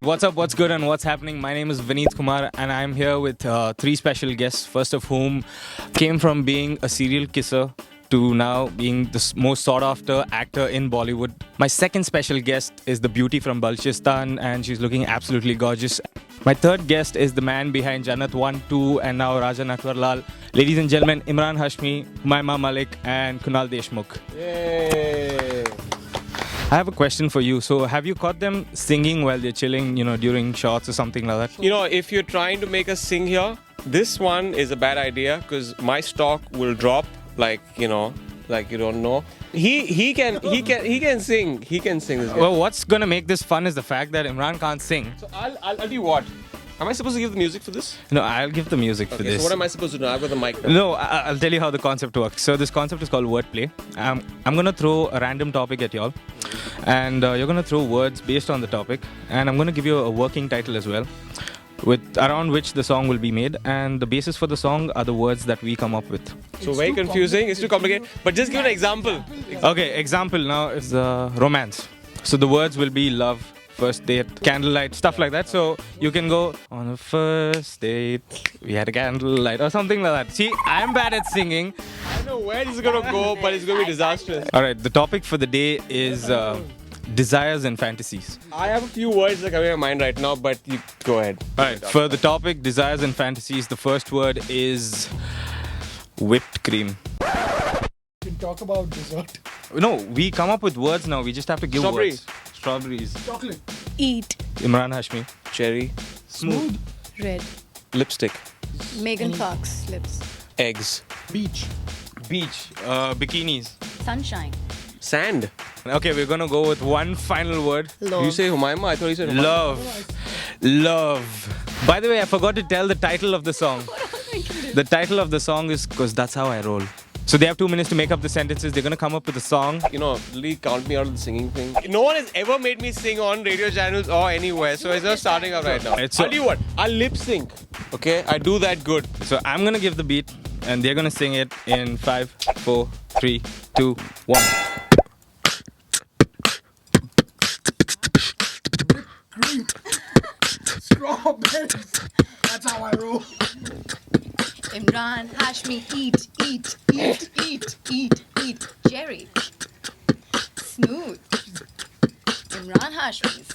What's up, what's good, and what's happening? My name is Vineet Kumar, and I'm here with three special guests, first of whom came from being a serial kisser to now being the most sought after actor in Bollywood. My second special guest is the beauty from Balochistan, and she's looking absolutely gorgeous. My third guest is the man behind Jannat 1, 2, and now Rajan Atwarlal. Ladies and gentlemen, Imran Hashmi, Humayma Malik, and Kunal Deshmukh. Yay! I have a question for you. So, have you caught them singing while they're chilling, during shots or something like that? You know, if you're trying to make us sing here, this one is a bad idea because my stock will drop like you don't know. He can sing. He can sing this guy. Well, what's gonna make this fun is the fact that Imran can't sing. So I'll do you what? Am I supposed to give the music for this? No, I'll give the music for Okay, this. so what am I supposed to do? I've got the mic now. No, I'll tell you how the concept works. So this concept is called wordplay. I'm gonna throw a random topic at y'all, and you're gonna throw words based on the topic, and I'm gonna give you a working title as well, around which the song will be made, and the basis for the song are the words that we come up with. So very confusing. It's too complicated. But just give an example. Okay, example now is romance. So the words will be love, first date, candlelight, stuff like that. So you can go on a first date, we had a candlelight or something like that. See, I'm bad at singing. I don't know where this is gonna go, but it's gonna be disastrous. All right, the topic for the day is desires and fantasies. I have a few words that are coming to my mind right now, but you go ahead. All right, for the topic desires and fantasies, the first word is whipped cream. We can talk about dessert. No, we come up with words now. We just have to give Strawberry. words. Strawberries. Chocolate. Eat. Imran Hashmi. Cherry, Smooth. Red. lipstick, Megan Fox. Lips. eggs, Beach. Beach. Bikinis. Sunshine. sand. Okay, we're gonna go with one final word. Love. You say Humayma? I thought you said Humayma. Love. By the way, I forgot to tell the title of the song. The title of the song is "Cause That's How I Roll." So they have 2 minutes to make up the sentences. They're gonna come up with a song. You know, really count me out of the singing thing. No one has ever made me sing on radio channels or anywhere, so it's just starting up right now. It's I'll a- do what? I'll lip sync. Okay, I do that good. So I'm gonna give the beat, and they're gonna sing it in 5, 4, 3, 2, 1. Green. Strawberry. That's how I roll. Imran Hashmi. Eat. Eat. Eat. Eat. Eat. Eat. Jerry. Smooth. Imran Hashmi's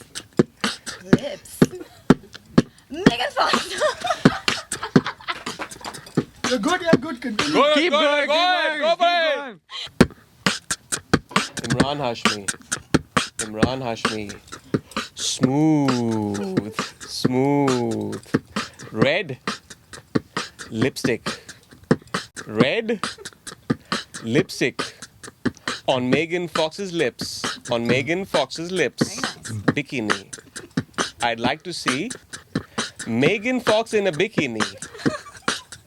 lips. Megan Fox. You're good, continue. Go Keep going, go for it. keep going. Imran Hashmi. Imran Hashmi. Smooth. Smooth. Red. Lipstick. Red. Lipstick. On Megan Fox's lips. On Megan Fox's lips. Bikini. I'd like to see Megan Fox in a bikini.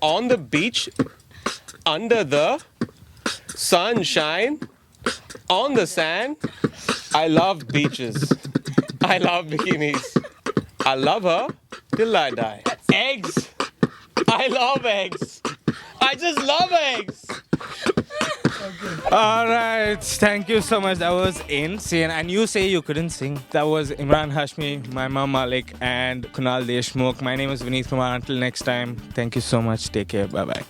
On the beach. Under the sunshine. On the sand. I love beaches. I love bikinis. I love her till I die. Eggs. I love eggs. I just love eggs. All right, thank you so much. That was insane. And you say you couldn't sing. That was Imran Hashmi, Humayma Malik, and Kunal Deshmukh. My name is Vineet Kumar. Until next time, thank you so much. Take care. Bye bye.